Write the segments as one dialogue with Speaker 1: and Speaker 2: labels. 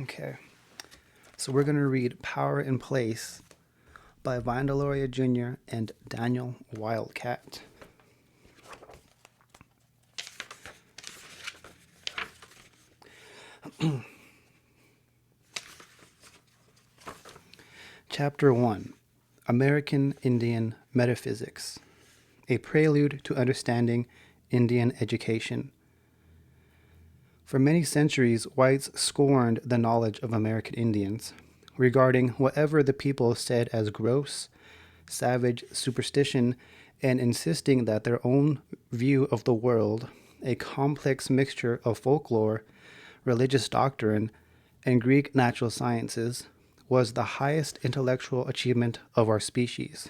Speaker 1: Okay, so we're going to read Power in Place by Deloria Jr. and Daniel Wildcat. Chapter 1, American Indian Metaphysics, a prelude to understanding Indian education. For many centuries, whites scorned the knowledge of American Indians, regarding whatever the people said as gross, savage superstition, and insisting that their own view of the world, a complex mixture of folklore, religious doctrine, and Greek natural sciences, was the highest intellectual achievement of our species.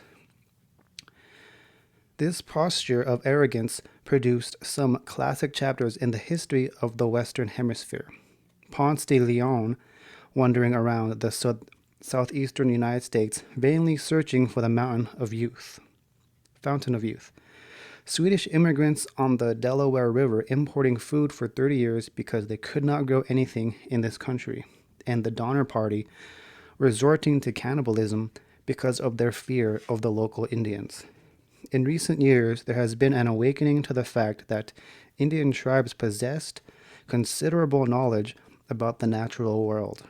Speaker 1: This posture of arrogance produced some classic chapters in the history of the Western Hemisphere. Ponce de Leon, wandering around the southeastern United States, vainly searching for the fountain of youth. Swedish immigrants on the Delaware River importing food for 30 years because they could not grow anything in this country, and the Donner Party resorting to cannibalism because of their fear of the local Indians. In recent years, there has been an awakening to the fact that Indian tribes possessed considerable knowledge about the natural world.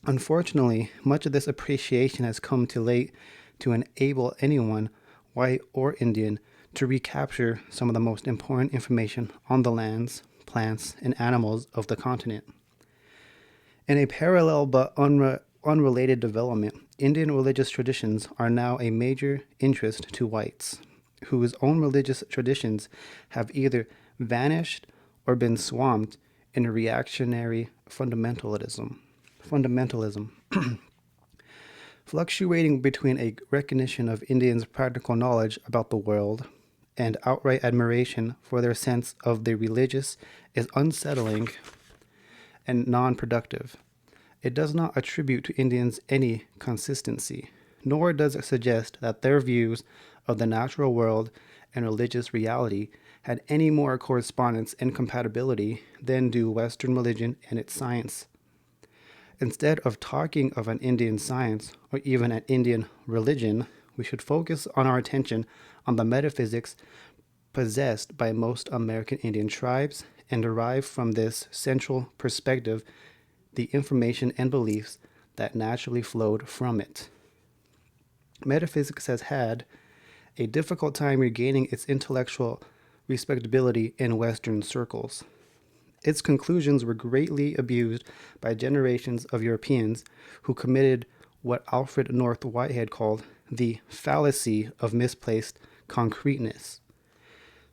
Speaker 1: Unfortunately, much of this appreciation has come too late to enable anyone, white or Indian, to recapture some of the most important information on the lands, plants, and animals of the continent. In a parallel but unrelated development, Indian religious traditions are now a major interest to whites, whose own religious traditions have either vanished or been swamped in reactionary fundamentalism. Fluctuating between a recognition of Indians' practical knowledge about the world and outright admiration for their sense of the religious is unsettling and non-productive. It does not attribute to Indians any consistency, nor does it suggest that their views of the natural world and religious reality had any more correspondence and compatibility than do Western religion and its science. Instead of talking of an Indian science or even an Indian religion, we should focus on our attention on the metaphysics possessed by most American Indian tribes and derive from this central perspective the information and beliefs that naturally flowed from it. Metaphysics has had a difficult time regaining its intellectual respectability in Western circles. Its conclusions were greatly abused by generations of Europeans who committed what Alfred North Whitehead called the fallacy of misplaced concreteness,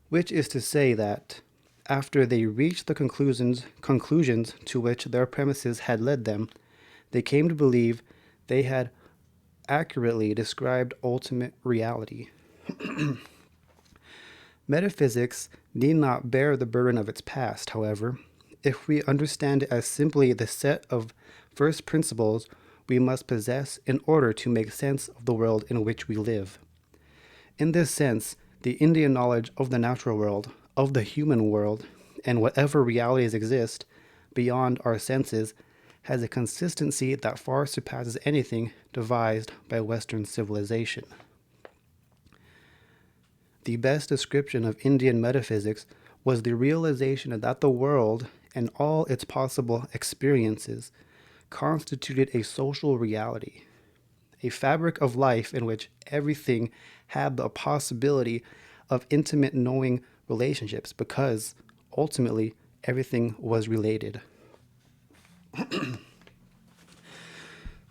Speaker 1: which is to say that after they reached the conclusions to which their premises had led them, they came to believe they had accurately described ultimate reality. Metaphysics need not bear the burden of its past, however. If we understand it as simply the set of first principles we must possess in order to make sense of the world in which we live. In this sense, the Indian knowledge of the natural world, of the human world, and whatever realities exist beyond our senses has a consistency that far surpasses anything devised by Western civilization. The best description of Indian metaphysics was the realization that the world and all its possible experiences constituted a social reality, a fabric of life in which everything had the possibility of intimate knowing relationships because, ultimately, everything was related.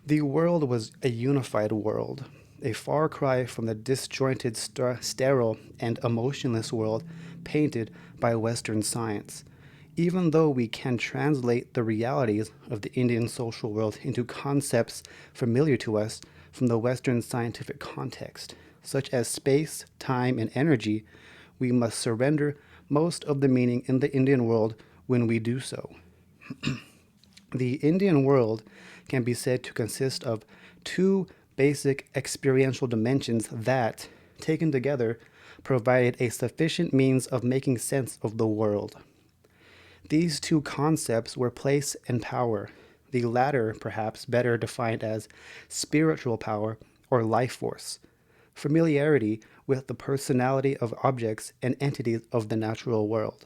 Speaker 1: The world was a unified world, a far cry from the disjointed, sterile, and emotionless world painted by Western science. Even though we can translate the realities of the Indian social world into concepts familiar to us from the Western scientific context, such as space, time, and energy, we must surrender most of the meaning in the Indian world when we do so. The Indian world can be said to consist of two basic experiential dimensions that, taken together, provided a sufficient means of making sense of the world. These two concepts were place and power, the latter perhaps better defined as spiritual power or life force, familiarity with the personality of objects and entities of the natural world,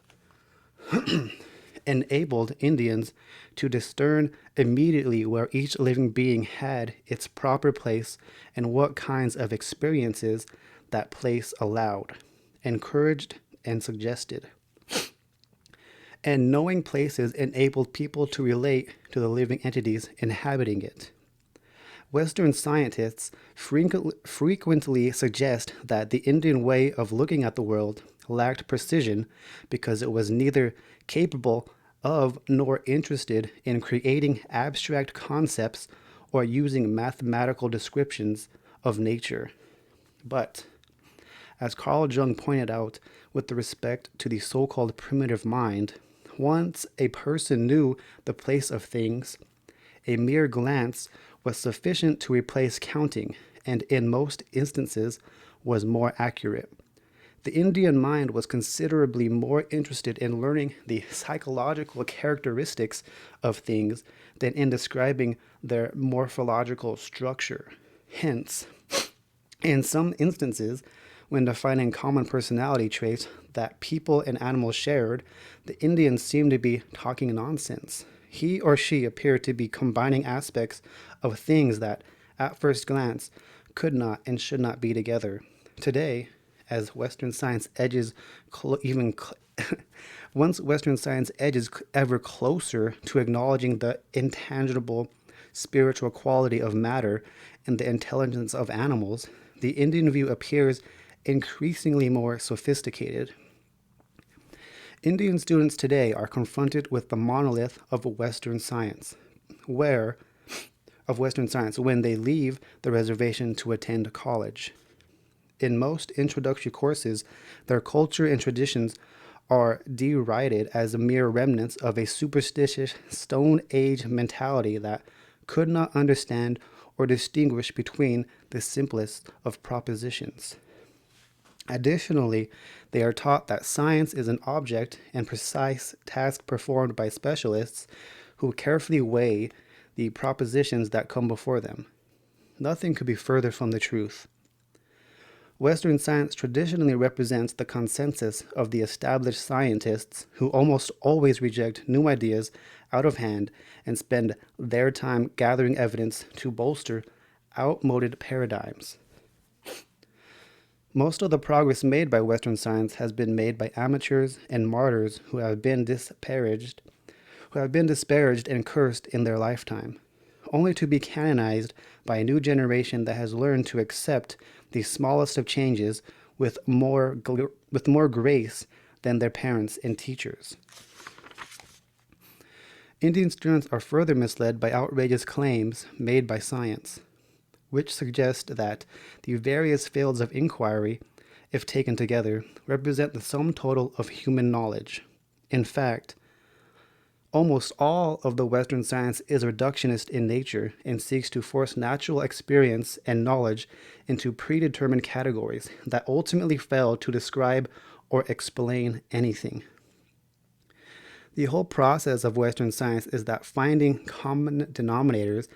Speaker 1: enabled Indians to discern immediately where each living being had its proper place and what kinds of experiences that place allowed, encouraged, and suggested. And knowing places enabled people to relate to the living entities inhabiting it. Western scientists frequently suggest that the Indian way of looking at the world lacked precision because it was neither capable of nor interested in creating abstract concepts or using mathematical descriptions of nature. But, as Carl Jung pointed out with respect to the so-called primitive mind, once a person knew the place of things, a mere glance was sufficient to replace counting, and in most instances was more accurate. The Indian mind was considerably more interested in learning the psychological characteristics of things than in describing their morphological structure. Hence, in some instances, when defining common personality traits that people and animals shared, the Indians seemed to be talking nonsense. He or she appeared to be combining aspects of things that, at first glance, could not and should not be together. Today, as Western science edges once Western science edges ever closer to acknowledging the intangible spiritual quality of matter and the intelligence of animals, the Indian view appears increasingly more sophisticated. Indian students today are confronted with the monolith of Western science, when they leave the reservation to attend college. In most introductory courses, their culture and traditions are derided as mere remnants of a superstitious Stone Age mentality that could not understand or distinguish between the simplest of propositions. Additionally, they are taught that science is an object and precise task performed by specialists who carefully weigh the propositions that come before them. Nothing could be further from the truth. Western science traditionally represents the consensus of the established scientists who almost always reject new ideas out of hand and spend their time gathering evidence to bolster outmoded paradigms. Most of the progress made by Western science has been made by amateurs and martyrs who have been disparaged and cursed in their lifetime, only to be canonized by a new generation that has learned to accept the smallest of changes with more grace than their parents and teachers. Indian students are further misled by outrageous claims made by science, which suggest that the various fields of inquiry, if taken together, represent the sum total of human knowledge. In fact, almost all of the Western science is reductionist in nature and seeks to force natural experience and knowledge into predetermined categories that ultimately fail to describe or explain anything. The whole process of Western science is that finding common denominators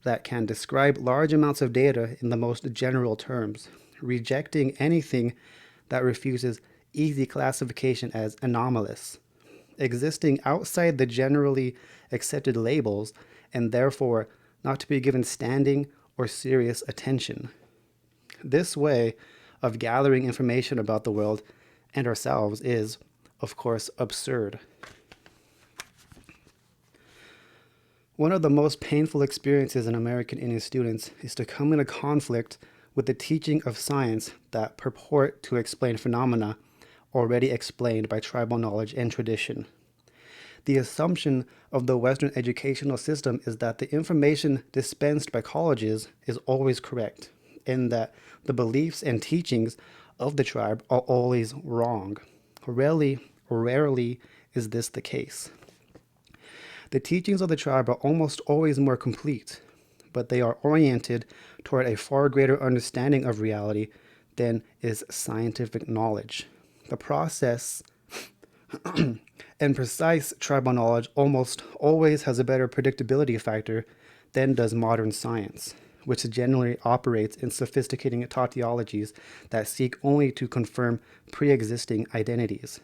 Speaker 1: that can describe large amounts of data in the most general terms, rejecting anything that refuses easy classification as anomalous, existing outside the generally accepted labels, and therefore not to be given standing or serious attention. This way of gathering information about the world and ourselves is, of course, absurd. One of the most painful experiences in American Indian students is to come into conflict with the teaching of science that purport to explain phenomena already explained by tribal knowledge and tradition. The assumption of the Western educational system is that the information dispensed by colleges is always correct, and that the beliefs and teachings of the tribe are always wrong. Rarely is this the case. The teachings of the tribe are almost always more complete, but they are oriented toward a far greater understanding of reality than is scientific knowledge. The process And precise tribal knowledge almost always has a better predictability factor than does modern science, which generally operates in sophisticated tautologies that seek only to confirm pre existing identities.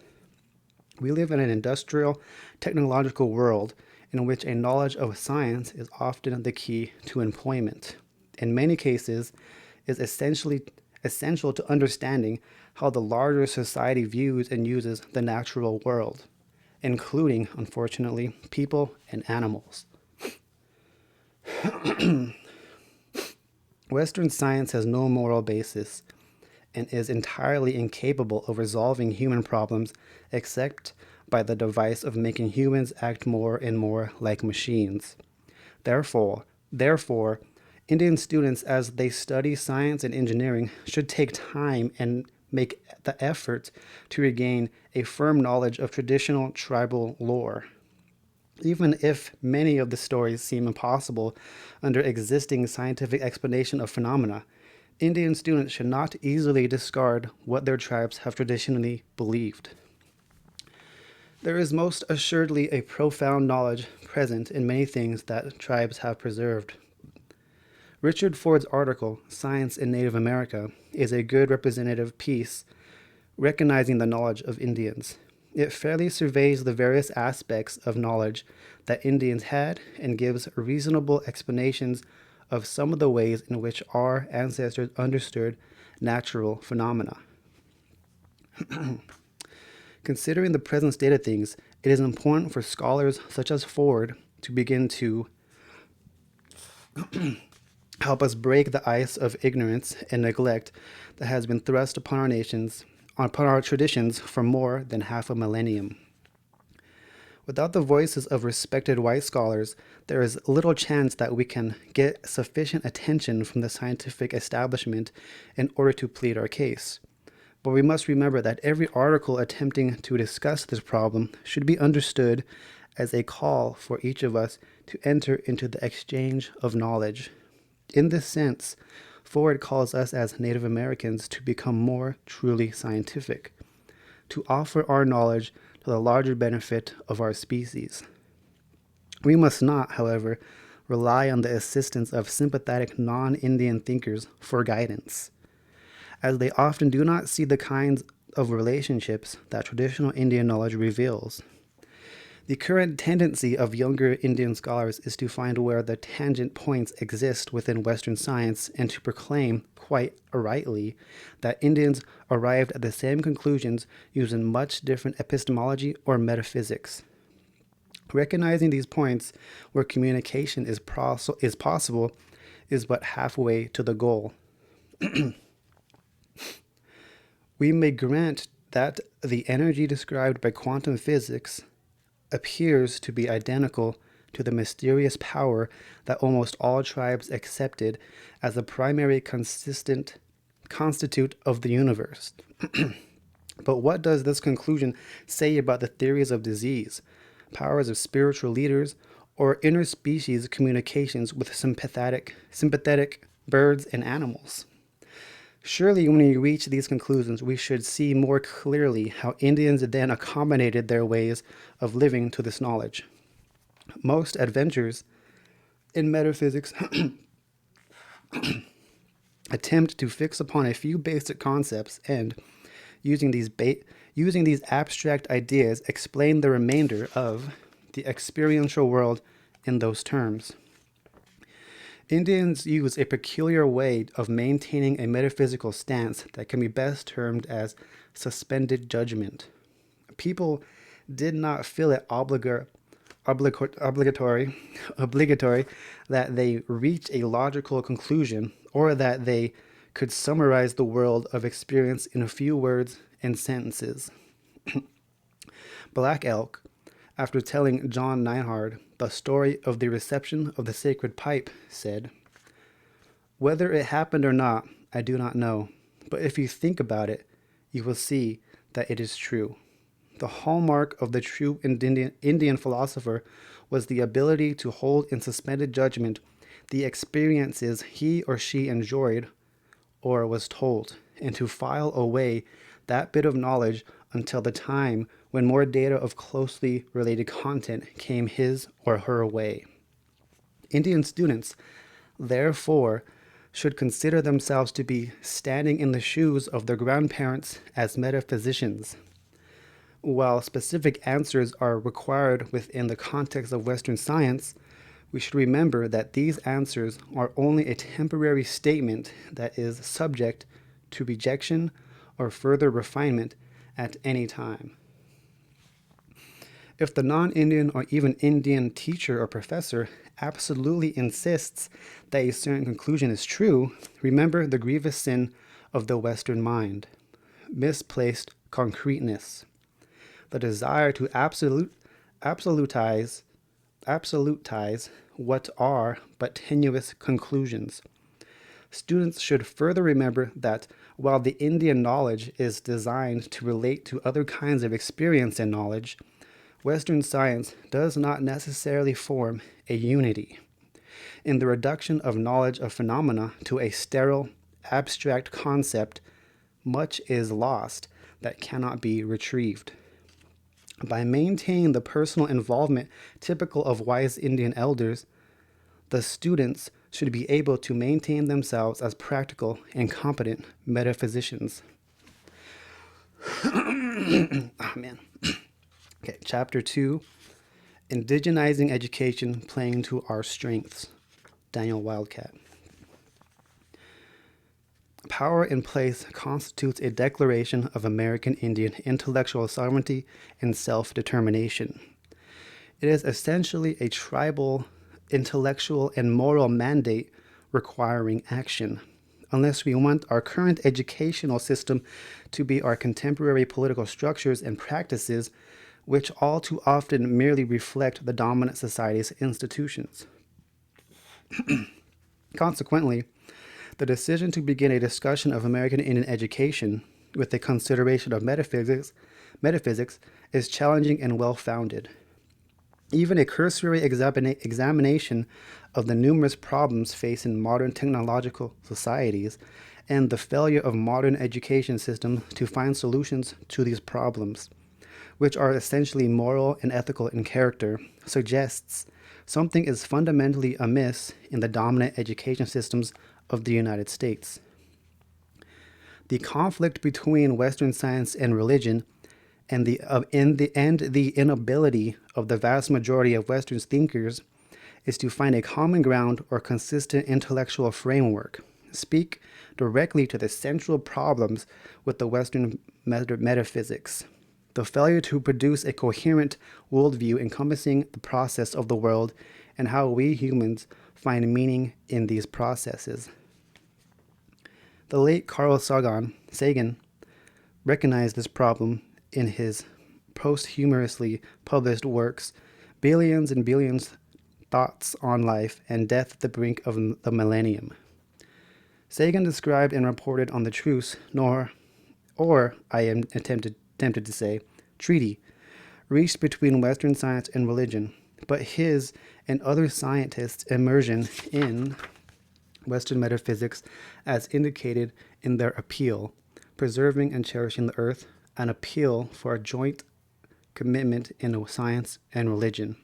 Speaker 1: We live in an industrial, technological world in which a knowledge of science is often the key to employment. In many cases, is essentially essential to understanding how the larger society views and uses the natural world, including, unfortunately, people and animals. Western science has no moral basis and is entirely incapable of resolving human problems except by the device of making humans act more and more like machines. Therefore, Indian students, as they study science and engineering, should take time and make the effort to regain a firm knowledge of traditional tribal lore. Even if many of the stories seem impossible under existing scientific explanation of phenomena, Indian students should not easily discard what their tribes have traditionally believed. There is most assuredly a profound knowledge present in many things that tribes have preserved. Richard Ford's article, Science in Native America, is a good representative piece recognizing the knowledge of Indians. It fairly surveys the various aspects of knowledge that Indians had and gives reasonable explanations of some of the ways in which our ancestors understood natural phenomena. Considering the present state of things, it is important for scholars such as Ford to begin to help us break the ice of ignorance and neglect that has been thrust upon our traditions for more than half a millennium. Without the voices of respected white scholars, there is little chance that we can get sufficient attention from the scientific establishment in order to plead our case. But we must remember that every article attempting to discuss this problem should be understood as a call for each of us to enter into the exchange of knowledge. In this sense, Ford calls us as Native Americans to become more truly scientific, to offer our knowledge to the larger benefit of our species. We must not, however, rely on the assistance of sympathetic non-Indian thinkers for guidance, as they often do not see the kinds of relationships that traditional Indian knowledge reveals. The current tendency of younger Indian scholars is to find where the tangent points exist within Western science and to proclaim, quite rightly, that Indians arrived at the same conclusions using much different epistemology or metaphysics. Recognizing these points where communication is possible is but halfway to the goal. We may grant that the energy described by quantum physics appears to be identical to the mysterious power that almost all tribes accepted as the primary constitute of the universe. But what does this conclusion say about the theories of disease, powers of spiritual leaders, or interspecies communications with sympathetic birds and animals? Surely, when we reach these conclusions, we should see more clearly how Indians then accommodated their ways of living to this knowledge. Most adventures in metaphysics attempt to fix upon a few basic concepts and, using these abstract ideas, explain the remainder of the experiential world in those terms. Indians use a peculiar way of maintaining a metaphysical stance that can be best termed as suspended judgment. People did not feel it obligatory that they reach a logical conclusion or that they could summarize the world of experience in a few words and sentences. Black Elk, after telling John Neinhard the story of the reception of the sacred pipe, said, "Whether it happened or not, I do not know, but if you think about it, you will see that it is true." The hallmark of the true Indian philosopher was the ability to hold in suspended judgment the experiences he or she enjoyed or was told, and to file away that bit of knowledge until the time when more data of closely related content came his or her way. Indian students, therefore, should consider themselves to be standing in the shoes of their grandparents as metaphysicians. While specific answers are required within the context of Western science, we should remember that these answers are only a temporary statement that is subject to rejection or further refinement at any time. If the non-Indian or even Indian teacher or professor absolutely insists that a certain conclusion is true, remember the grievous sin of the Western mind: misplaced concreteness, the desire to absolutize what are but tenuous conclusions. Students should further remember that while the Indian knowledge is designed to relate to other kinds of experience and knowledge, Western science does not necessarily form a unity. In the reduction of knowledge of phenomena to a sterile, abstract concept, much is lost that cannot be retrieved. By maintaining the personal involvement typical of wise Indian elders, the students should be able to maintain themselves as practical and competent metaphysicians. Oh, man. Okay, Chapter 2, Indigenizing Education Playing to Our Strengths, Daniel Wildcat. Power in place constitutes a declaration of American Indian intellectual sovereignty and self-determination. It is essentially a tribal, intellectual, and moral mandate requiring action. Unless we want our current educational system to be our contemporary political structures and practices, which all too often merely reflect the dominant society's institutions. Consequently, the decision to begin a discussion of American Indian education with the consideration of metaphysics is challenging and well-founded. Even a cursory examination of the numerous problems facing modern technological societies and the failure of modern education systems to find solutions to these problems, which are essentially moral and ethical in character, suggests something is fundamentally amiss in the dominant education systems of the United States. The conflict between Western science and religion and the inability of the vast majority of Western thinkers is to find a common ground or consistent intellectual framework, speak directly to the central problems with the Western metaphysics. The failure to produce a coherent worldview encompassing the process of the world and how we humans find meaning in these processes. The late Carl Sagan recognized this problem in his posthumously published works, Billions and Billions Thoughts on Life and Death at the Brink of the Millennium. Sagan described and reported on the truce, or I am tempted to say, treaty, reached between Western science and religion, but his and other scientists' immersion in Western metaphysics as indicated in their appeal, preserving and cherishing the earth, an appeal for a joint commitment in science and religion,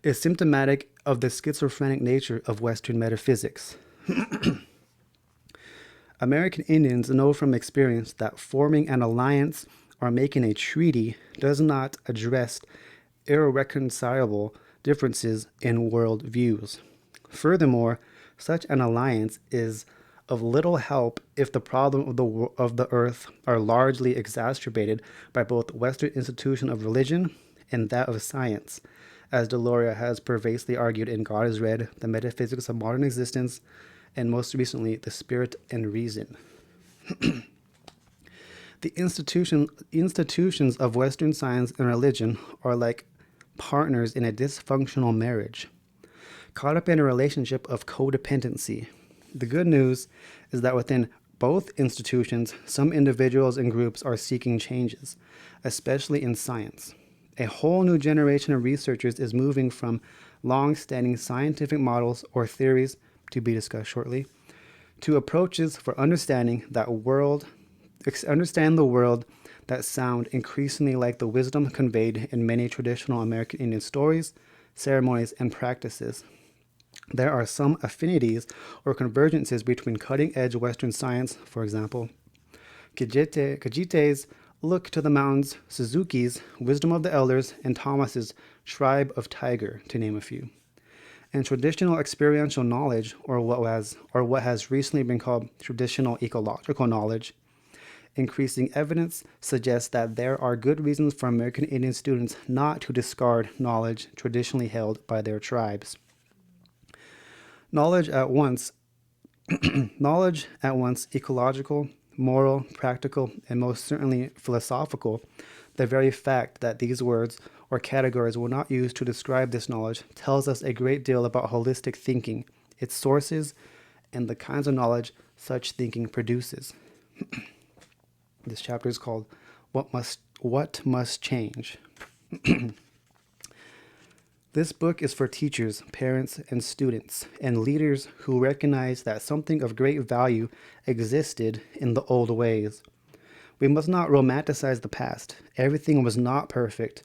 Speaker 1: is symptomatic of the schizophrenic nature of Western metaphysics. American Indians know from experience that forming an alliance or making a treaty does not address irreconcilable differences in world views. Furthermore, such an alliance is of little help if the problem of the earth are largely exacerbated by both Western institution of religion and that of science, as Deloria has pervasively argued in God is Red, The Metaphysics of Modern Existence, and most recently, The Spirit and Reason. The institutions of Western science and religion are like partners in a dysfunctional marriage, caught up in a relationship of codependency. The good news is that within both institutions, some individuals and groups are seeking changes, especially in science. A whole new generation of researchers is moving from long-standing scientific models or theories, to be discussed shortly, to approaches for understand the world that sound increasingly like the wisdom conveyed in many traditional American Indian stories, ceremonies, and practices. There are some affinities or convergences between cutting-edge Western science, for example, Kajite's Look to the Mountains, Suzuki's Wisdom of the Elders, and Thomas's Tribe of Tiger, to name a few. And traditional experiential knowledge, or what has recently been called traditional ecological knowledge, increasing evidence suggests that there are good reasons for American Indian students not to discard knowledge traditionally held by their tribes. Knowledge at once ecological, moral, practical, and most certainly philosophical, the very fact that these words or categories were not used to describe this knowledge tells us a great deal about holistic thinking, its sources, and the kinds of knowledge such thinking produces. This chapter is called What Must Change? This book is for teachers, parents, and students, and leaders who recognize that something of great value existed in the old ways. We must not romanticize the past. Everything was not perfect.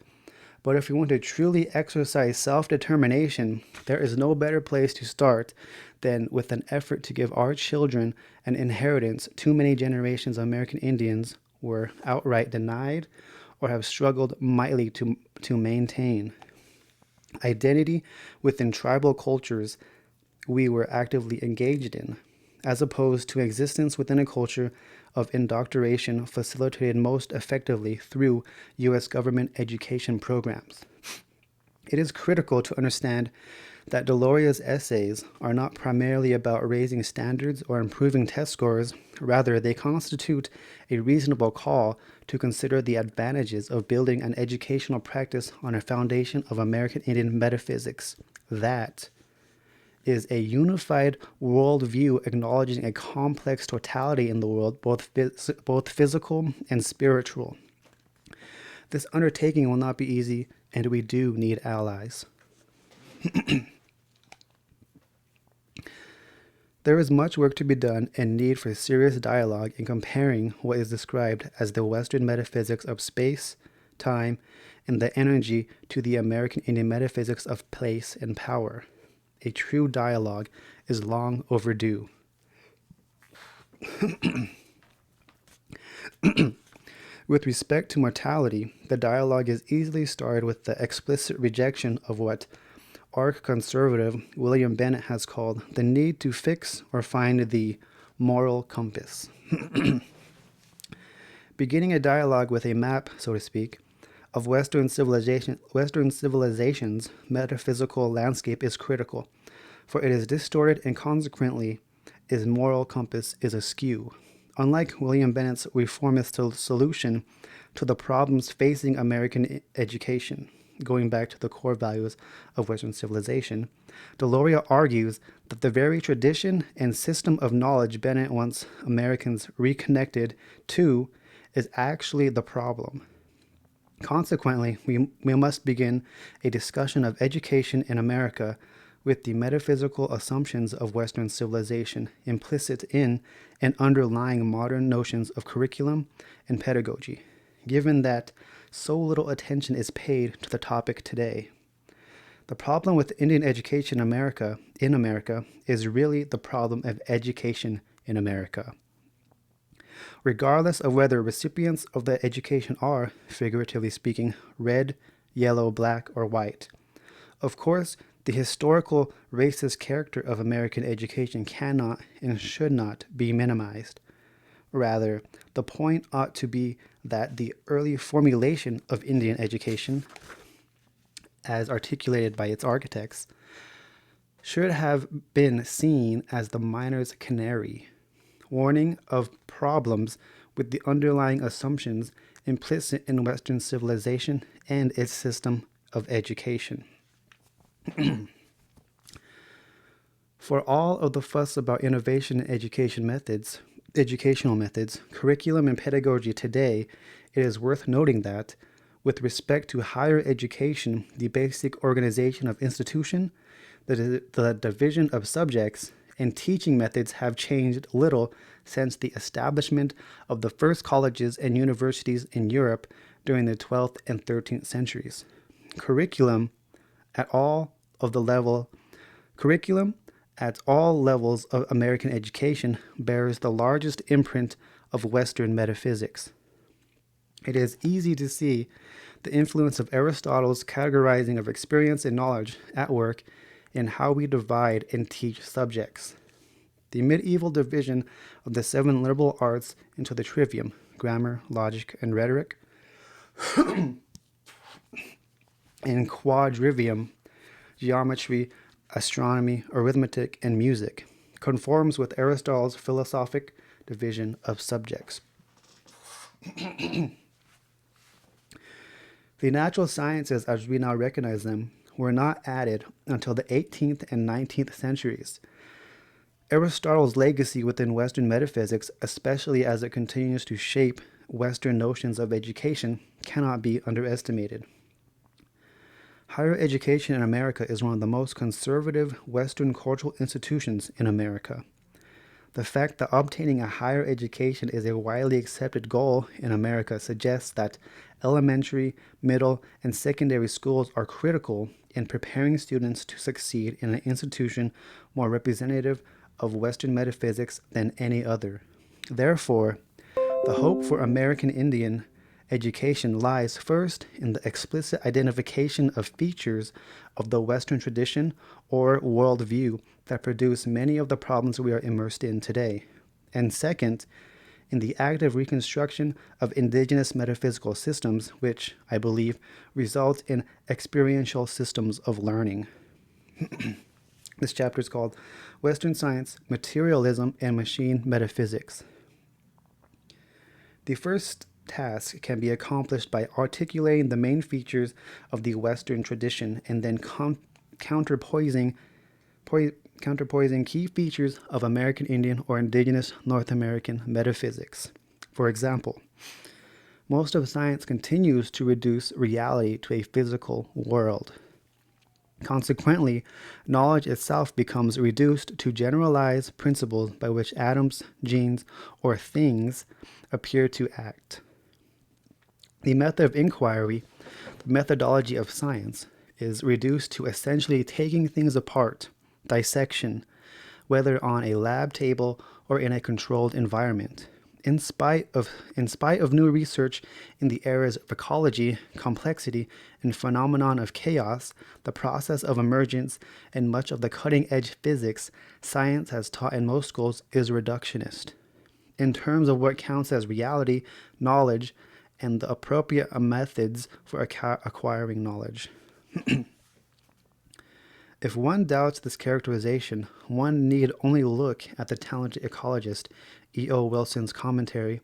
Speaker 1: But if we want to truly exercise self-determination, there is no better place to start than with an effort to give our children an inheritance too many generations of American Indians were outright denied or have struggled mightily to maintain. Identity within tribal cultures we were actively engaged in, as opposed to existence within a culture of indoctrination facilitated most effectively through U.S. government education programs. It is critical to understand that Deloria's essays are not primarily about raising standards or improving test scores. Rather, they constitute a reasonable call to consider the advantages of building an educational practice on a foundation of American Indian metaphysics. That is a unified worldview acknowledging a complex totality in the world, both physical and spiritual. This undertaking will not be easy, and we do need allies. There is much work to be done and need for serious dialogue in comparing what is described as the Western metaphysics of space, time, and the energy to the American Indian metaphysics of place and power. A true dialogue is long overdue. With respect to mortality, the dialogue is easily started with the explicit rejection of what arch-conservative William Bennett has called the need to fix or find the moral compass. Beginning a dialogue with a map, so to speak, of Western civilization's metaphysical landscape is critical, for it is distorted and consequently its moral compass is askew. Unlike William Bennett's reformist solution to the problems facing American education, going back to the core values of Western civilization, Deloria argues that the very tradition and system of knowledge Bennett wants Americans reconnected to is actually the problem. Consequently, we must begin a discussion of education in America with the metaphysical assumptions of Western civilization implicit in and underlying modern notions of curriculum and pedagogy, given that so little attention is paid to the topic today. The problem with Indian education in America is really the problem of education in America. Regardless of whether recipients of the education are, figuratively speaking, red, yellow, black, or white. Of course, the historical racist character of American education cannot and should not be minimized. Rather, the point ought to be that the early formulation of Indian education, as articulated by its architects, should have been seen as the miner's canary, warning of problems with the underlying assumptions implicit in Western civilization and its system of education. For all of the fuss about innovation in educational methods, curriculum, and pedagogy today, it is worth noting that, with respect to higher education, the basic organization of institution, the division of subjects, and teaching methods have changed little since the establishment of the first colleges and universities in Europe during the 12th and 13th centuries. Curriculum at all of the level Curriculum at all levels of American education bears the largest imprint of Western metaphysics. It is easy to see the influence of Aristotle's categorizing of experience and knowledge at work in how we divide and teach subjects. The medieval division of the 7 liberal arts into the trivium, grammar, logic, and rhetoric, and quadrivium, geometry, astronomy, arithmetic, and music, conforms with Aristotle's philosophic division of subjects. The natural sciences, as we now recognize them, were not added until the 18th and 19th centuries. Aristotle's legacy within Western metaphysics, especially as it continues to shape Western notions of education, cannot be underestimated. Higher education in America is one of the most conservative Western cultural institutions in America. The fact that obtaining a higher education is a widely accepted goal in America suggests that elementary, middle, and secondary schools are critical in preparing students to succeed in an institution more representative of Western metaphysics than any other. Therefore, the hope for American Indian education lies first in the explicit identification of features of the Western tradition or worldview that produce many of the problems we are immersed in today, and second, in the active reconstruction of indigenous metaphysical systems, which, I believe, result in experiential systems of learning. This chapter is called Western Science, Materialism, and Machine Metaphysics. The first task can be accomplished by articulating the main features of the Western tradition and then counterpoising key features of American Indian or indigenous North American metaphysics. For example, most of science continues to reduce reality to a physical world. Consequently, knowledge itself becomes reduced to generalized principles by which atoms, genes, or things appear to act. The method of inquiry, the methodology of science, is reduced to essentially taking things apart, dissection, whether on a lab table or in a controlled environment. In spite of new research in the areas of ecology, complexity, and phenomenon of chaos, the process of emergence, and much of the cutting-edge physics science has taught in most schools is reductionist. In terms of what counts as reality, knowledge, and the appropriate methods for acquiring knowledge. If one doubts this characterization, one need only look at the talented ecologist E.O. Wilson's commentary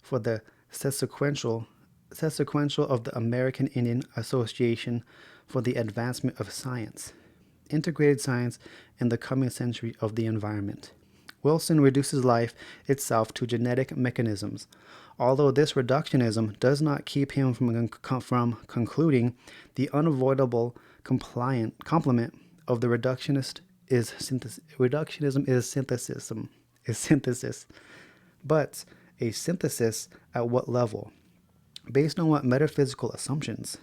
Speaker 1: for the sequential of the American Indian Association for the Advancement of Science, Integrated Science in the Coming Century of the Environment. Wilson reduces life itself to genetic mechanisms, although this reductionism does not keep him from concluding the unavoidable complement of the reductionism is synthesis. But a synthesis at what level? Based on what metaphysical assumptions?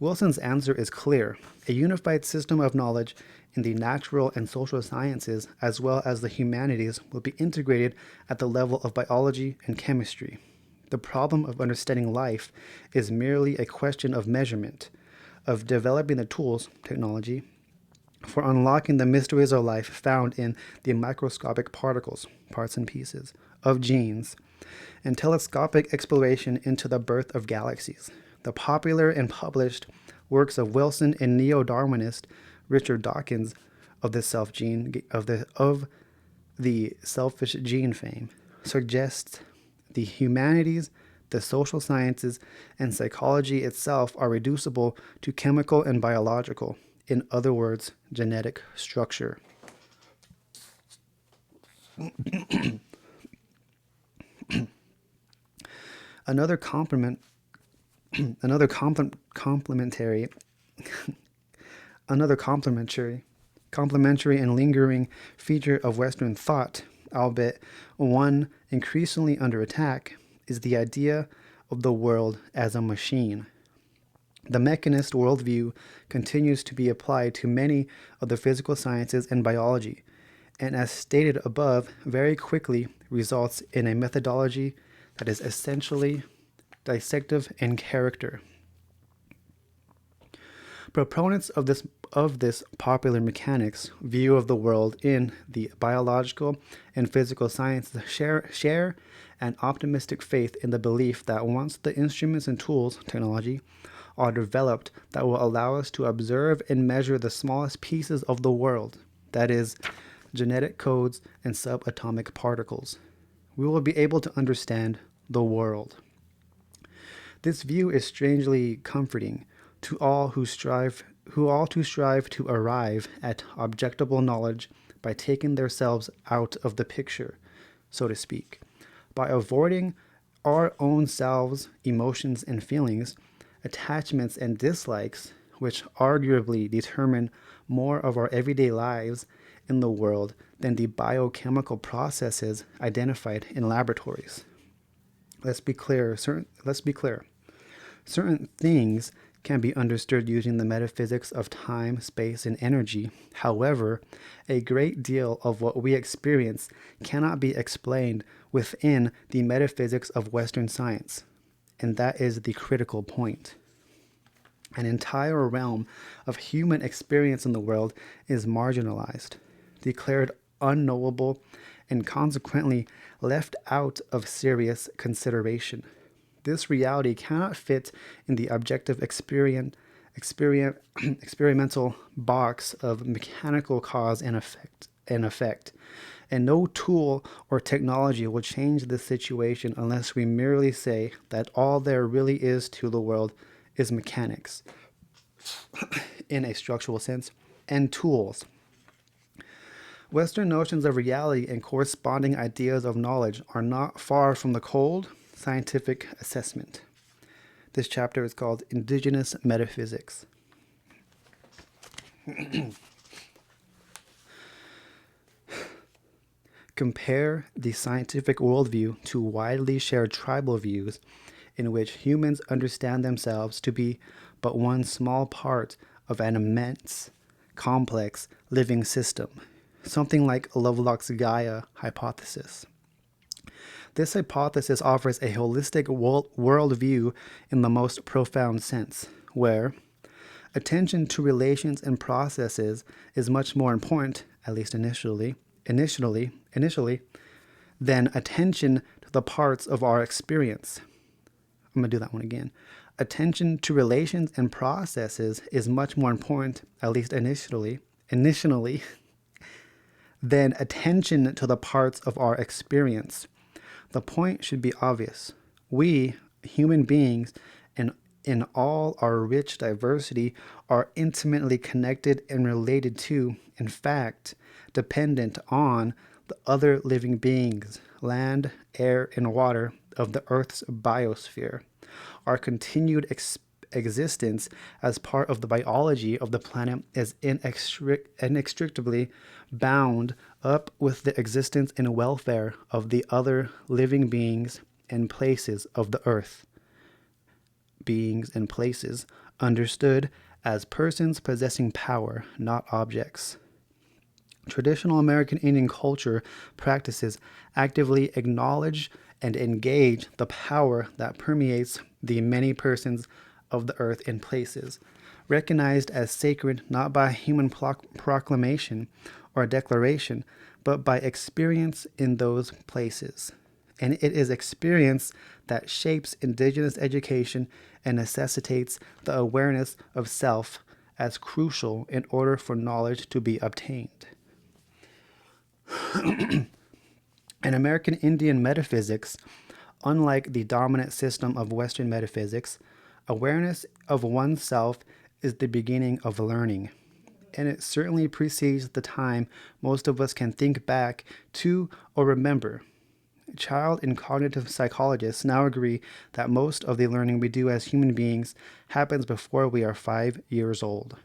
Speaker 1: Wilson's answer is clear. A unified system of knowledge in the natural and social sciences, as well as the humanities, will be integrated at the level of biology and chemistry. The problem of understanding life is merely a question of measurement, of developing the tools, technology, for unlocking the mysteries of life found in the microscopic particles, parts and pieces, of genes, and telescopic exploration into the birth of galaxies. The popular and published works of Wilson and neo-Darwinist Richard Dawkins of the selfish gene fame suggests the humanities, the social sciences, and psychology itself are reducible to chemical and biological, in other words, genetic structure. Another complementary Another complementary and lingering feature of Western thought, albeit one increasingly under attack, is the idea of the world as a machine. The mechanist worldview continues to be applied to many of the physical sciences and biology, and as stated above, very quickly results in a methodology that is essentially dissective in character. Proponents of this popular mechanics view of the world in the biological and physical sciences share an optimistic faith in the belief that once the instruments and tools, technology, are developed that will allow us to observe and measure the smallest pieces of the world, that is, genetic codes and subatomic particles, we will be able to understand the world. This view is strangely comforting to all who strive to arrive at objectable knowledge by taking themselves out of the picture, so to speak, by avoiding our own selves, emotions and feelings, attachments and dislikes, which arguably determine more of our everyday lives in the world than the biochemical processes identified in laboratories. Let's be clear. Certain things can be understood using the metaphysics of time, space, and energy. However, a great deal of what we experience cannot be explained within the metaphysics of Western science. And that is the critical point. An entire realm of human experience in the world is marginalized, declared unknowable, and consequently left out of serious consideration. This reality cannot fit in the objective experimental box of mechanical cause and effect. And no tool or technology will change this situation unless we merely say that all there really is to the world is mechanics, in a structural sense, and tools. Western notions of reality and corresponding ideas of knowledge are not far from the cold, scientific assessment. This chapter is called Indigenous Metaphysics. Compare the scientific worldview to widely shared tribal views in which humans understand themselves to be but one small part of an immense, complex living system, something like Lovelock's Gaia hypothesis. This hypothesis offers a holistic worldview in the most profound sense, where attention to relations and processes is much more important, at least initially, than attention to the parts of our experience. I'm going to do that one again. Attention to relations and processes is much more important, at least initially, than attention to the parts of our experience. The point should be obvious. We, human beings, and in all our rich diversity, are intimately connected and related to, in fact, dependent on the other living beings, land, air, and water of the Earth's biosphere. Our continued existence as part of the biology of the planet is inextricably bound up with the existence and welfare of the other living beings and places of the earth. Beings and places understood as persons possessing power, not objects. Traditional American Indian culture practices actively acknowledge and engage the power that permeates the many persons of the earth and places, recognized as sacred not by human proclamation or declaration, but by experience in those places. And it is experience that shapes indigenous education and necessitates the awareness of self as crucial in order for knowledge to be obtained. In American Indian metaphysics, unlike the dominant system of Western metaphysics, awareness of oneself is the beginning of learning, and it certainly precedes the time most of us can think back to or remember. Child and cognitive psychologists now agree that most of the learning we do as human beings happens before we are 5 years old.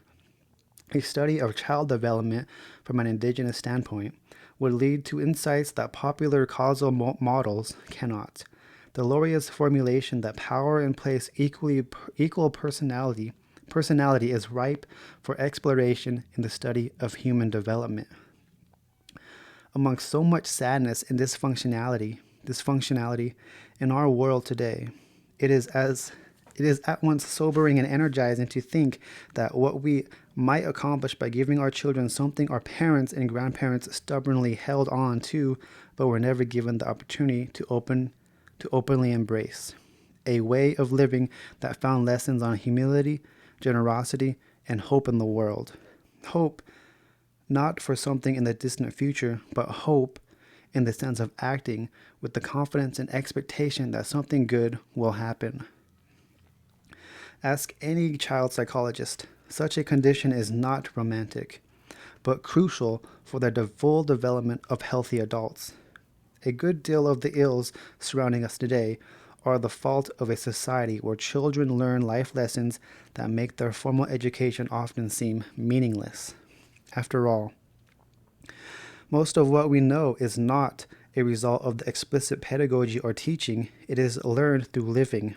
Speaker 1: A study of child development from an indigenous standpoint would lead to insights that popular causal models cannot. Deloria's formulation that power and place equal personality is ripe for exploration in the study of human development. Amongst so much sadness and dysfunctionality in our world today, it is at once sobering and energizing to think that what we might accomplish by giving our children something our parents and grandparents stubbornly held on to, but were never given the opportunity to openly embrace. A way of living that found lessons on humility, generosity, and hope in the world. Hope not for something in the distant future, but hope in the sense of acting with the confidence and expectation that something good will happen. Ask any child psychologist. Such a condition is not romantic, but crucial for the full development of healthy adults. A good deal of the ills surrounding us today are the fault of a society where children learn life lessons that make their formal education often seem meaningless. After all, most of what we know is not a result of the explicit pedagogy or teaching, it is learned through living.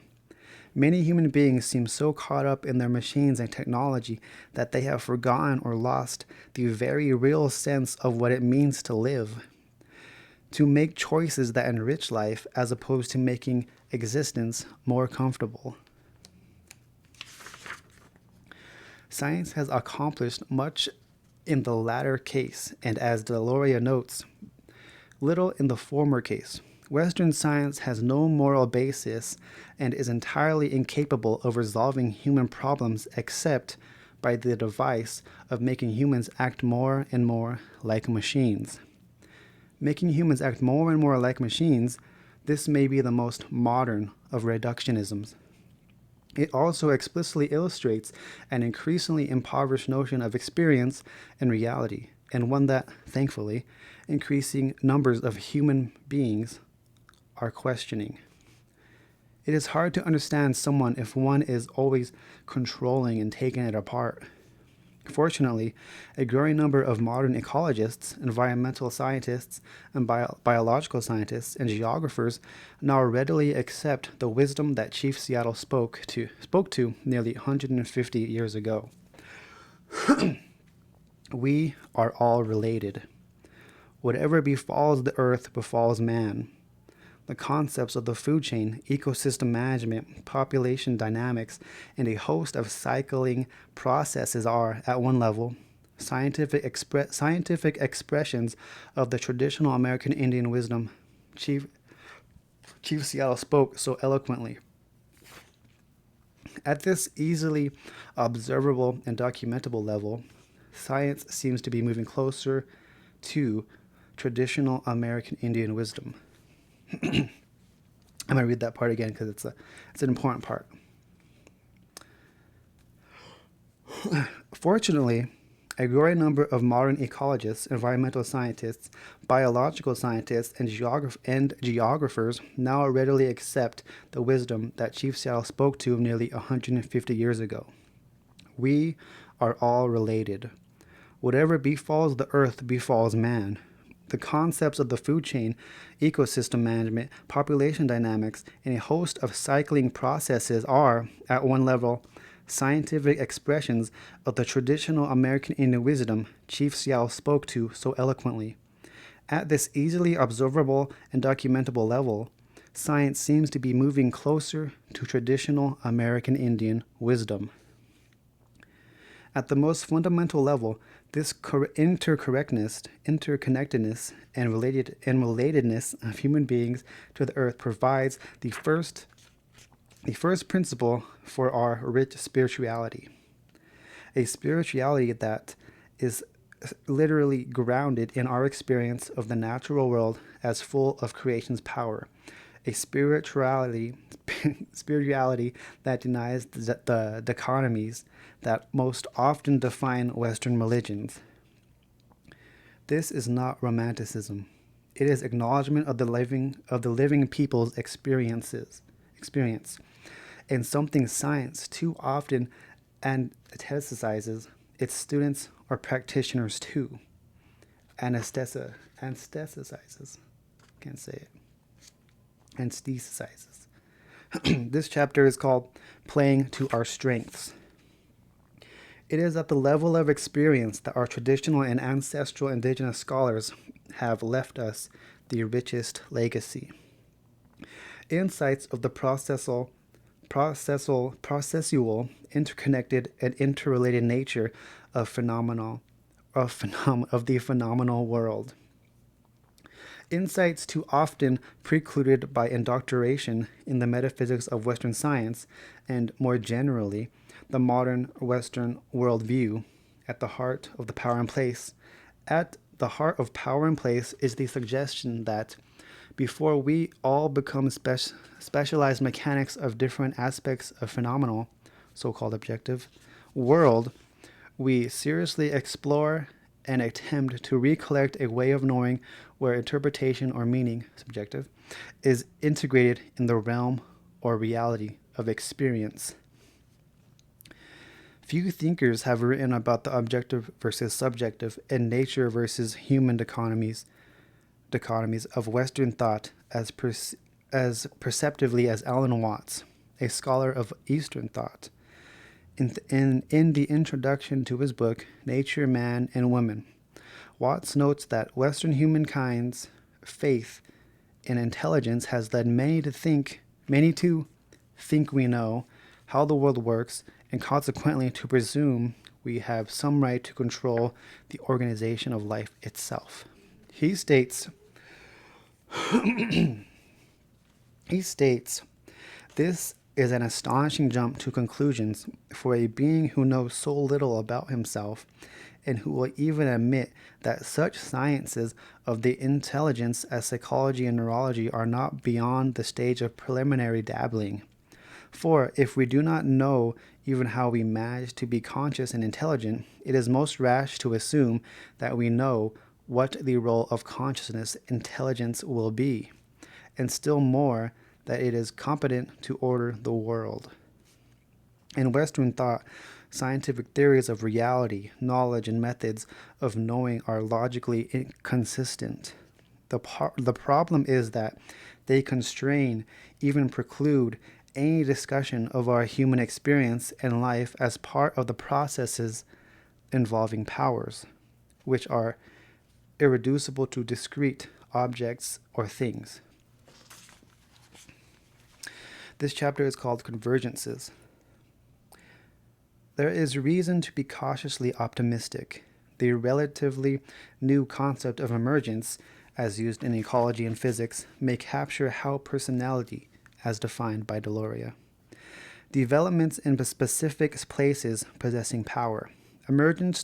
Speaker 1: Many human beings seem so caught up in their machines and technology that they have forgotten or lost the very real sense of what it means to live. To make choices that enrich life as opposed to making existence more comfortable. Science has accomplished much in the latter case, and as Deloria notes, little in the former case. Western science has no moral basis and is entirely incapable of resolving human problems except by the device of making humans act more and more like machines. Making humans act more and more like machines, this may be the most modern of reductionisms. It also explicitly illustrates an increasingly impoverished notion of experience and reality, and one that, thankfully, increasing numbers of human beings are questioning. It is hard to understand someone if one is always controlling and taking it apart. Fortunately, a growing number of modern ecologists, environmental scientists, and biological scientists and geographers now readily accept the wisdom that Chief Seattle spoke to nearly 150 years ago. We are all related. Whatever befalls the earth befalls man. The concepts of the food chain, ecosystem management, population dynamics, and a host of cycling processes are, at one level, scientific expressions of the traditional American Indian wisdom Chief Seattle spoke so eloquently. At this easily observable and documentable level, science seems to be moving closer to traditional American Indian wisdom. I'm going to read that part again because it's an important part. Fortunately, a growing number of modern ecologists, environmental scientists, biological scientists, and geographers now readily accept the wisdom that Chief Seattle spoke to nearly 150 years ago. We are all related. Whatever befalls the earth befalls man. The concepts of the food chain, ecosystem management, population dynamics, and a host of cycling processes are, at one level, scientific expressions of the traditional American Indian wisdom Chief Seattle spoke to so eloquently. At this easily observable and documentable level, science seems to be moving closer to traditional American Indian wisdom. At the most fundamental level, this interconnectedness, and relatedness of human beings to the earth provides the first principle for our rich spirituality. A spirituality that is literally grounded in our experience of the natural world as full of creation's power. A spirituality that denies the dichotomies that most often define Western religions. This is not romanticism. It is acknowledgement of the living people's experience, and something science too often antithesis its students are practitioners too. Anesthetizes. Can't say it. Anesthetizes. This chapter is called Playing to Our Strengths. It is at the level of experience that our traditional and ancestral indigenous scholars have left us the richest legacy. Insights of the processual, interconnected, and interrelated nature of the phenomenal world. Insights too often precluded by indoctrination in the metaphysics of Western science and, more generally, the modern Western worldview. At the heart of power and place is the suggestion that before we all become specialized mechanics of different aspects of phenomenal, so-called objective, world, we seriously explore and attempt to recollect a way of knowing where interpretation or meaning, subjective, is integrated in the realm or reality of experience. Few thinkers have written about the objective versus subjective and nature versus human dichotomies of Western thought as perceptively as Alan Watts, a scholar of Eastern thought. In the introduction to his book, Nature, Man, and Woman, Watts notes that Western humankind's faith in intelligence has led many to think we know how the world works, and consequently to presume we have some right to control the organization of life itself. He states, this is an astonishing jump to conclusions for a being who knows so little about himself and who will even admit that such sciences of the intelligence as psychology and neurology are not beyond the stage of preliminary dabbling. For if we do not know even how we manage to be conscious and intelligent, it is most rash to assume that we know what the role of consciousness intelligence will be, and still more that it is competent to order the world. In Western thought, scientific theories of reality, knowledge, and methods of knowing are logically inconsistent. The problem is that they constrain, even preclude, any discussion of our human experience and life as part of the processes involving powers, which are irreducible to discrete objects or things. This chapter is called Convergences. There is reason to be cautiously optimistic. The relatively new concept of emergence, as used in ecology and physics, may capture how personality, as defined by Deloria, developments in specific places possessing power. Emergence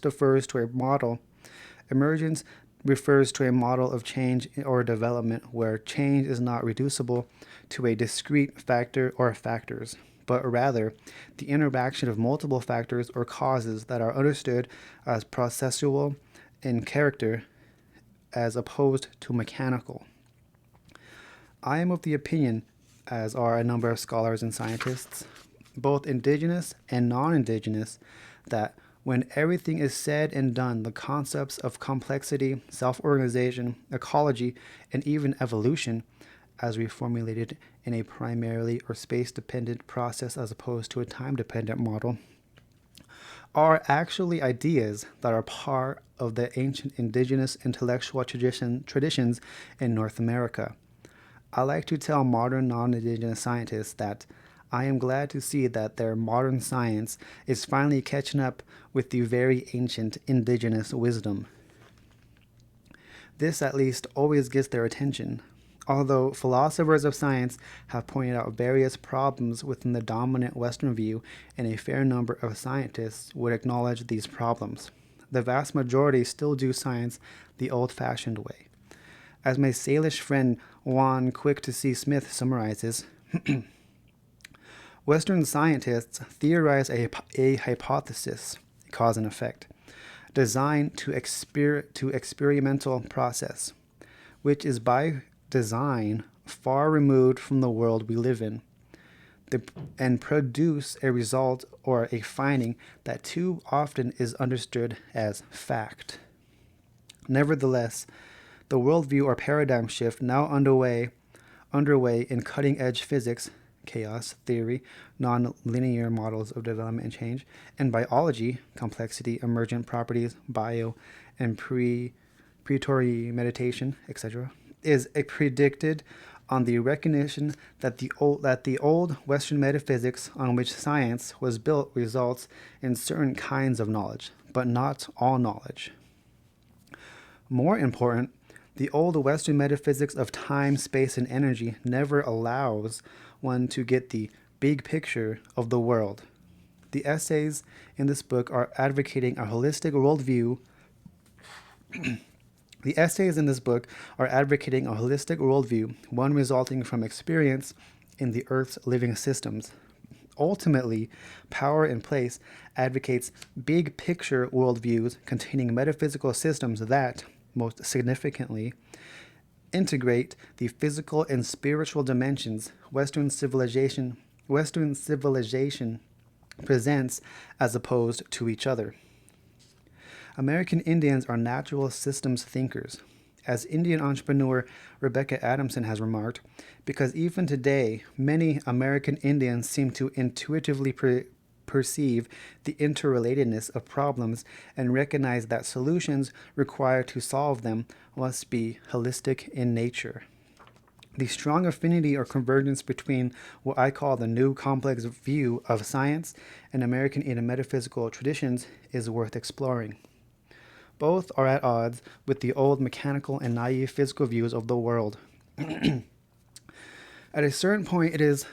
Speaker 1: refers to a model of change or development where change is not reducible to a discrete factor or factors, but rather the interaction of multiple factors or causes that are understood as processual in character as opposed to mechanical. I am of the opinion, as are a number of scholars and scientists, both indigenous and non-indigenous, that when everything is said and done, the concepts of complexity, self-organization, ecology, and even evolution, as reformulated in a primarily or space-dependent process as opposed to a time-dependent model, are actually ideas that are part of the ancient indigenous intellectual traditions in North America. I like to tell modern non-indigenous scientists that I am glad to see that their modern science is finally catching up with the very ancient indigenous wisdom. This at least always gets their attention, although philosophers of science have pointed out various problems within the dominant Western view, and a fair number of scientists would acknowledge these problems. The vast majority still do science the old-fashioned way. As my Salish friend Juan Quick-to-See Smith summarizes, Western scientists theorize a hypothesis, cause and effect, designed to experimental process, which is by design far removed from the world we live in. and produce a result or a finding that too often is understood as fact. Nevertheless, the worldview or paradigm shift now underway in cutting-edge physics, chaos theory, non-linear models of development and change, and biology, complexity, emergent properties, bio and preparatory meditation, etc., is predicted on the recognition that the old Western metaphysics on which science was built results in certain kinds of knowledge, but not all knowledge. More important, the old Western metaphysics of time, space, and energy never allows one to get the big picture of the world. The essays in this book are advocating a holistic worldview. The essays in this book are advocating a holistic worldview, one resulting from experience in the Earth's living systems. Ultimately, Power in Place advocates big picture worldviews containing metaphysical systems that, most significantly, integrate the physical and spiritual dimensions Western civilization presents as opposed to each other. American Indians are natural systems thinkers. As Indian entrepreneur Rebecca Adamson has remarked, because even today, many American Indians seem to intuitively perceive the interrelatedness of problems and recognize that solutions required to solve them must be holistic in nature. The strong affinity or convergence between what I call the new complex view of science and American Indian metaphysical traditions is worth exploring. Both are at odds with the old mechanical and naive physical views of the world. At a certain point, it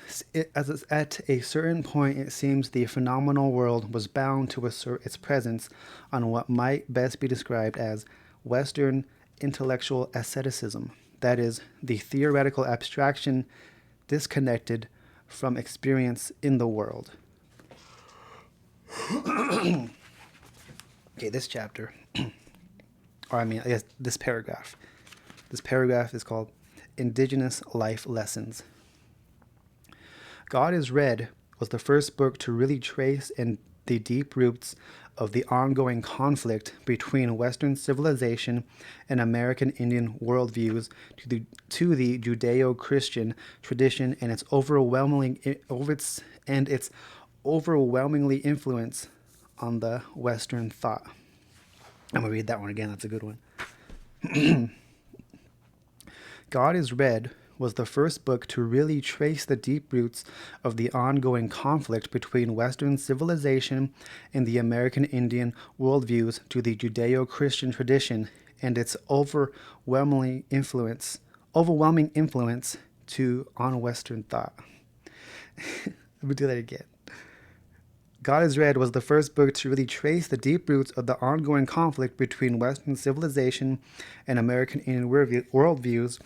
Speaker 1: seems the phenomenal world was bound to assert its presence on what might best be described as Western intellectual asceticism, that is, the theoretical abstraction disconnected from experience in the world. Okay, this chapter, this paragraph. This paragraph is called Indigenous Life Lessons. God is Red was the first book to really trace in the deep roots of the ongoing conflict between Western civilization and American Indian worldviews to the Judeo-Christian tradition and its overwhelmingly influence on the Western thought. I'm going to read that one again. That's a good one. God is Red was the first book to really trace the deep roots of the ongoing conflict between Western civilization and the American Indian worldviews to the Judeo-Christian tradition and its overwhelming influence on Western thought. Let me do that again. God is Red was the first book to really trace the deep roots of the ongoing conflict between Western civilization and American Indian worldviews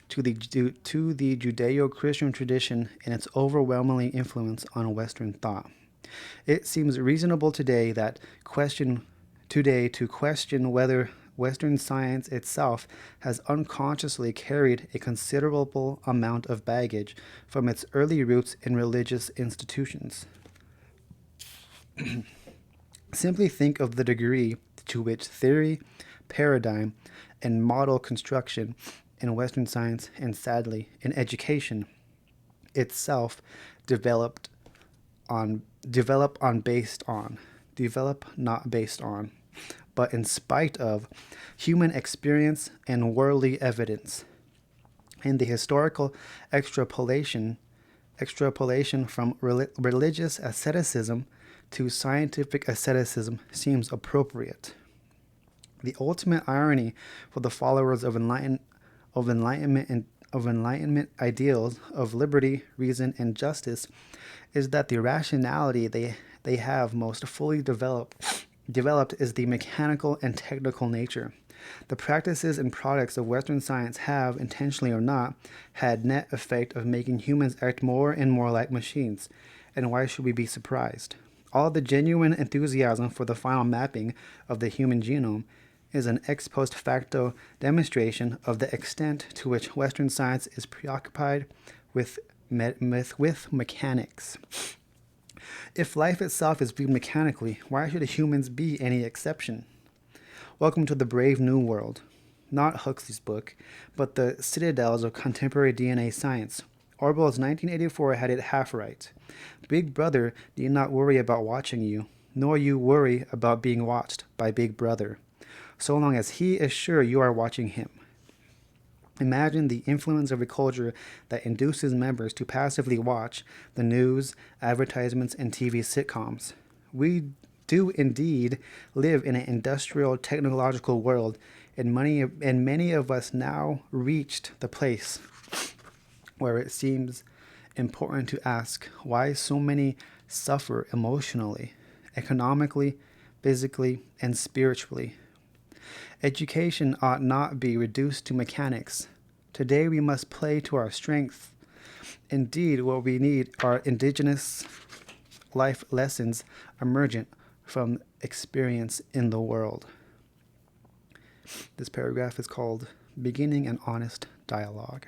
Speaker 1: to the Judeo-Christian tradition and its overwhelming influence on Western thought. It seems reasonable today to question whether Western science itself has unconsciously carried a considerable amount of baggage from its early roots in religious institutions. Simply think of the degree to which theory, paradigm, and model construction in Western science, and sadly, in education itself, develop not based on, but in spite of human experience and worldly evidence. And the historical extrapolation from religious asceticism to scientific asceticism seems appropriate. The ultimate irony for the followers of enlightenment ideals of liberty, reason, and justice is that the rationality they have most fully developed is the mechanical and technical nature. The practices and products of Western science have, intentionally or not, had net effect of making humans act more and more like machines. And why should we be surprised? All the genuine enthusiasm for the final mapping of the human genome is an ex post facto demonstration of the extent to which Western science is preoccupied with with mechanics. If life itself is viewed mechanically, why should humans be any exception? Welcome to the Brave New World. Not Huxley's book, but the citadels of contemporary DNA science. Orwell's 1984 had it half right. Big Brother need not worry about watching you, nor you worry about being watched by Big Brother, so long as he is sure you are watching him. Imagine the influence of a culture that induces members to passively watch the news, advertisements, and TV sitcoms. We do indeed live in an industrial technological world, and many of us now reached the place where it seems important to ask why so many suffer emotionally, economically, physically, and spiritually. Education ought not be reduced to mechanics. Today we must play to our strength. Indeed, what we need are indigenous life lessons emergent from experience in the world. This paragraph is called Beginning an Honest Dialogue.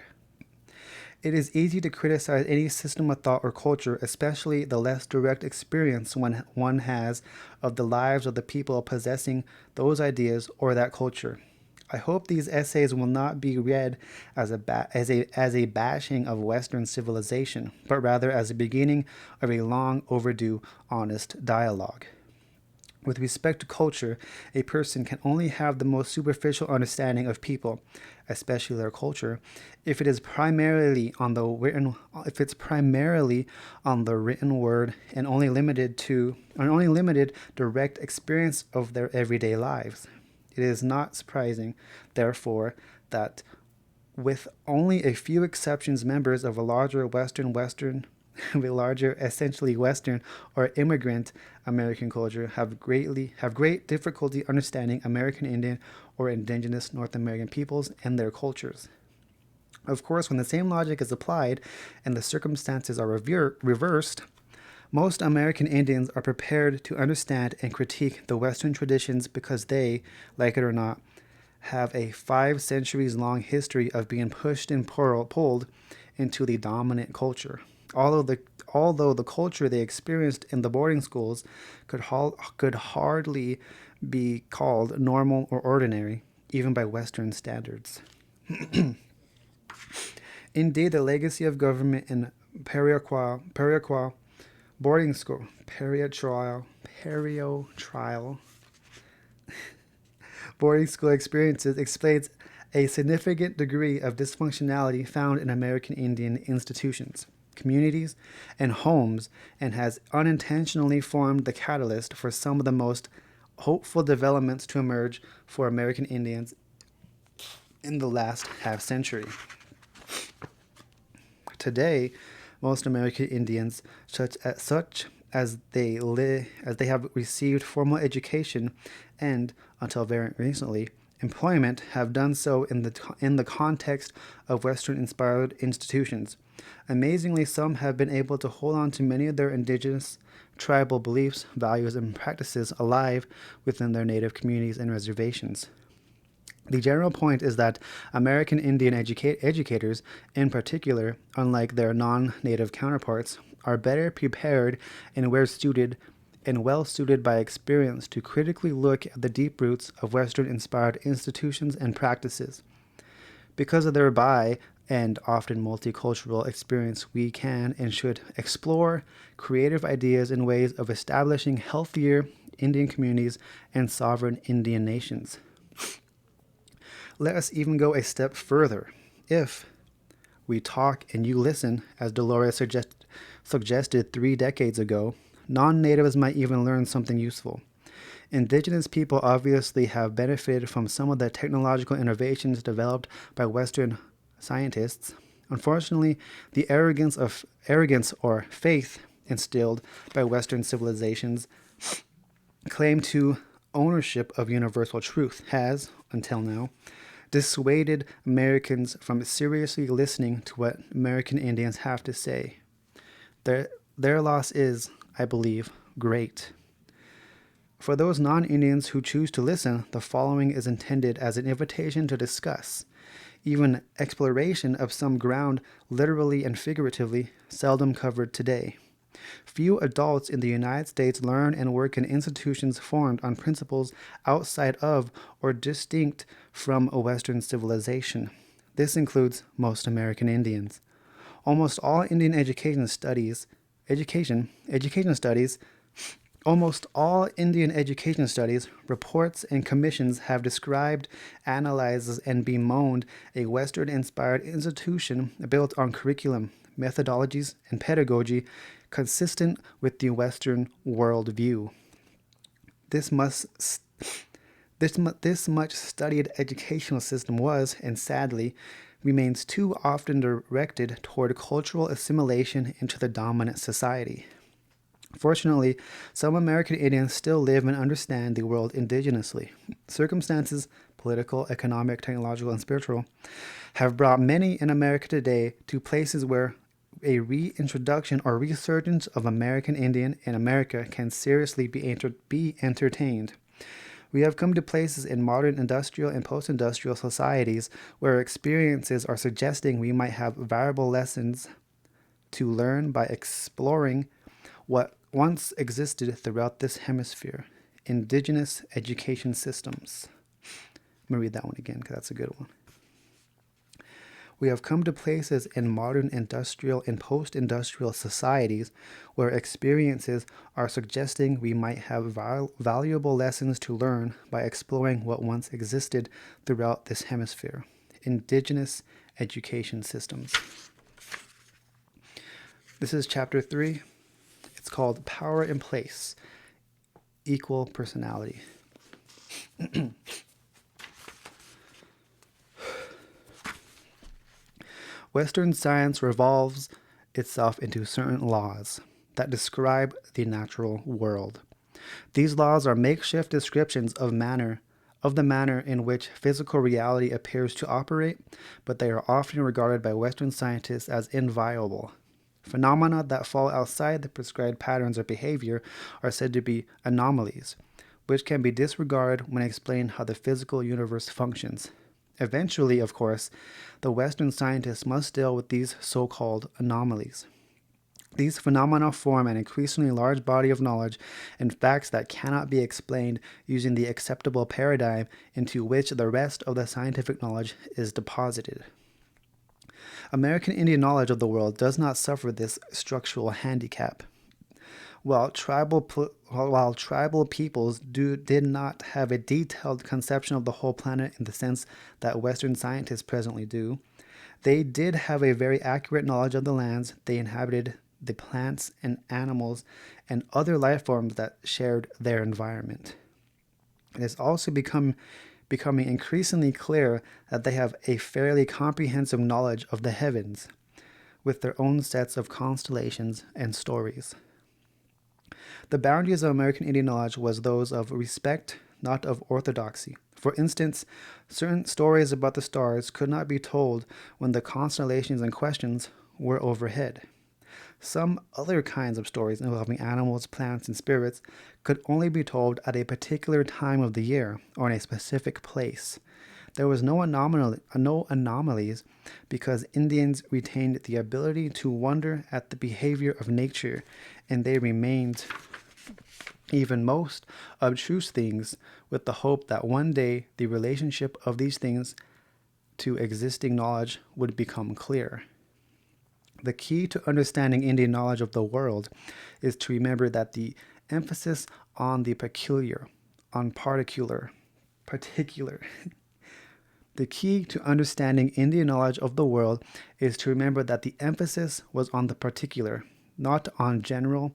Speaker 1: It is easy to criticize any system of thought or culture, especially the less direct experience one has of the lives of the people possessing those ideas or that culture. I hope these essays will not be read as a bashing of Western civilization, but rather as the beginning of a long overdue honest dialogue. With respect to culture, a person can only have the most superficial understanding of people, especially their culture, if it is primarily on the written word and only limited direct experience of their everyday lives. It is not surprising, therefore, that with only a few exceptions, members of a larger essentially Western or immigrant American culture have great difficulty understanding American Indian or indigenous North American peoples and their cultures. Of course, when the same logic is applied and the circumstances are reversed, most American Indians are prepared to understand and critique the Western traditions because they, like it or not, have a 5 centuries long history of being pushed and pulled into the dominant culture. Although the culture they experienced in the boarding schools could hardly be called normal or ordinary, even by Western standards. Indeed, the legacy of government in Periaqua boarding school, Periatrial boarding school experiences explains a significant degree of dysfunctionality found in American Indian institutions, communities, and homes, and has unintentionally formed the catalyst for some of the most hopeful developments to emerge for American Indians in the last half century. Today, most American Indians, such as they have received formal education and, until very recently, employment, have done so in the context of Western-inspired institutions. Amazingly, some have been able to hold on to many of their indigenous tribal beliefs, values, and practices alive within their native communities and reservations. The general point is that American Indian educators, in particular, unlike their non-native counterparts, are better prepared and well suited by experience to critically look at the deep roots of Western-inspired institutions and practices. Because of their and often multicultural experience, we can and should explore creative ideas and ways of establishing healthier Indian communities and sovereign Indian nations. Let us even go a step further. If we talk and you listen, as Deloria suggested 3 decades ago, non-natives might even learn something useful. Indigenous people obviously have benefited from some of the technological innovations developed by Western scientists. Unfortunately, the arrogance or faith instilled by Western civilizations claim to ownership of universal truth has, until now, dissuaded Americans from seriously listening to what American Indians have to say. Their loss is, I believe, great. For those non-Indians who choose to listen, the following is intended as an invitation to discuss. even exploration of some ground, literally and figuratively, seldom covered today. Few adults in the United States learn and work in institutions formed on principles outside of or distinct from a Western civilization. This includes most American Indians. Almost all Indian education studies, almost all Indian education studies, reports, and commissions have described, analyzed, and bemoaned a Western inspired institution built on curriculum, methodologies, and pedagogy consistent with the Western worldview. This this much studied educational system was, and sadly, remains too often directed toward cultural assimilation into the dominant society. Fortunately, some American Indians still live and understand the world indigenously. Circumstances, political, economic, technological, and spiritual, have brought many in America today to places where a reintroduction or resurgence of American Indian in America can seriously be entertained. We have come to places in modern industrial and post-industrial societies where experiences are suggesting we might have valuable lessons to learn by exploring what once existed throughout this hemisphere: indigenous education systems. I'm going to read that one again because that's a good one. We have come to places in modern industrial and post-industrial societies where experiences are suggesting we might have valuable lessons to learn by exploring what once existed throughout this hemisphere: indigenous education systems. This is chapter 3. It's called Power in Place, Equal Personality. Western science revolves itself into certain laws that describe the natural world. These laws are makeshift descriptions of the manner in which physical reality appears to operate, but they are often regarded by Western scientists as inviolable. Phenomena that fall outside the prescribed patterns of behavior are said to be anomalies, which can be disregarded when explaining how the physical universe functions. Eventually, of course, the Western scientists must deal with these so-called anomalies. These phenomena form an increasingly large body of knowledge and facts that cannot be explained using the acceptable paradigm into which the rest of the scientific knowledge is deposited. American Indian knowledge of the world does not suffer this structural handicap. While tribal peoples did not have a detailed conception of the whole planet in the sense that Western scientists presently do, they did have a very accurate knowledge of the lands they inhabited, the plants and animals, and other life forms that shared their environment. It is also becoming increasingly clear that they have a fairly comprehensive knowledge of the heavens, with their own sets of constellations and stories. The boundaries of American Indian knowledge was those of respect, not of orthodoxy. For instance, certain stories about the stars could not be told when the constellations in questions were overhead. Some other kinds of stories involving animals, plants, and spirits could only be told at a particular time of the year or in a specific place. There was no anomalies because Indians retained the ability to wonder at the behavior of nature, and they remained even most abstruse things with the hope that one day the relationship of these things to existing knowledge would become clear. The key to understanding Indian knowledge of the world is to remember that the emphasis on the particular. The key to understanding Indian knowledge of the world is to remember that the emphasis was on the particular, not on general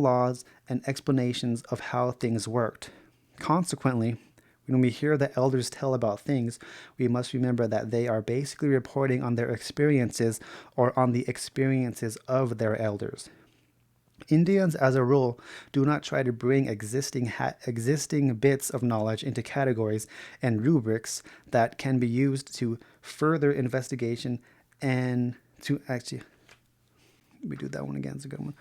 Speaker 1: laws and explanations of how things worked. Consequently, when we hear the elders tell about things, we must remember that they are basically reporting on their experiences or on the experiences of their elders. Indians, as a rule, do not try to bring existing bits of knowledge into categories and rubrics that can be used to further investigation and to actually... Let me do that one again. It's a good one.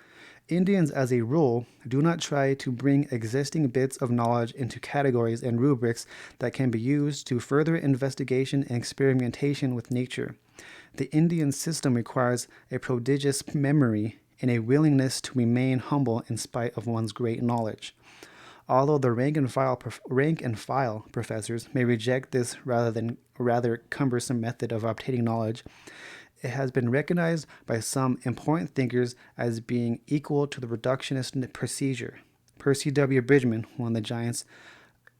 Speaker 1: Indians, as a rule, do not try to bring existing bits of knowledge into categories and rubrics that can be used to further investigation and experimentation with nature. The Indian system requires a prodigious memory and a willingness to remain humble in spite of one's great knowledge. Although the rank and file professors may reject this rather cumbersome method of obtaining knowledge, it has been recognized by some important thinkers as being equal to the reductionist procedure. Percy W. Bridgman, one of the giants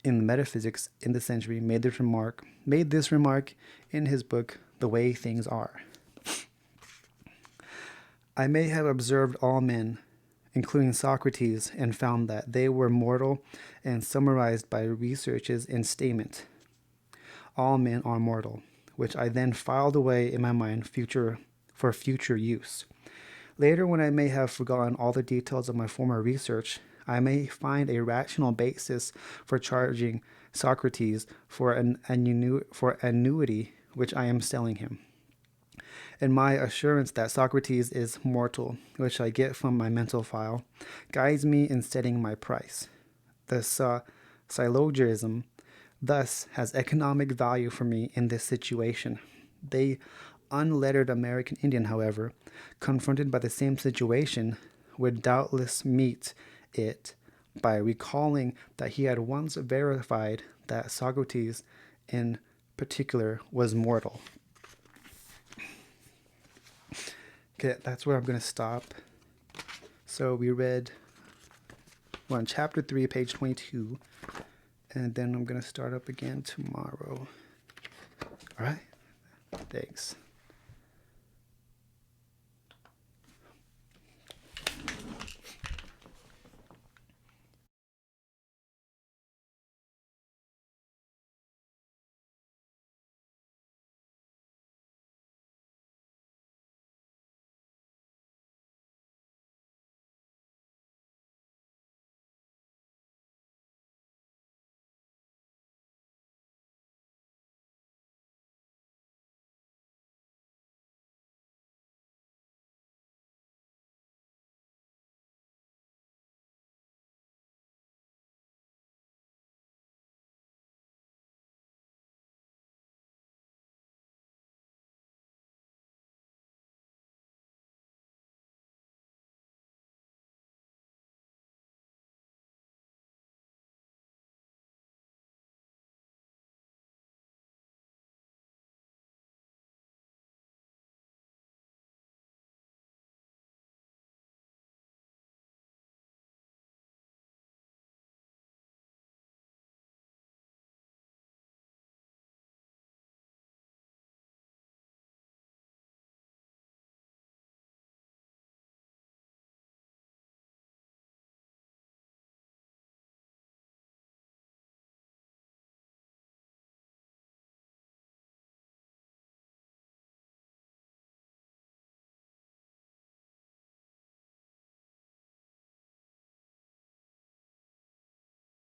Speaker 1: in metaphysics in the century, made this remark in his book, The Way Things Are. I may have observed all men, including Socrates, and found that they were mortal, and summarized by researches and statement. All men are mortal, which I then filed away in my mind for future use. Later, when I may have forgotten all the details of my former research, I may find a rational basis for charging Socrates for an annuity which I am selling him. And my assurance that Socrates is mortal, which I get from my mental file, guides me in setting my price. The syllogism thus has economic value for me in this situation. The unlettered American Indian, however, confronted by the same situation, would doubtless meet it by recalling that he had once verified that Socrates in particular was mortal. Okay, that's where I'm going to stop. So we're on chapter 3, page 22, and then I'm going to start up again tomorrow. All right? Thanks.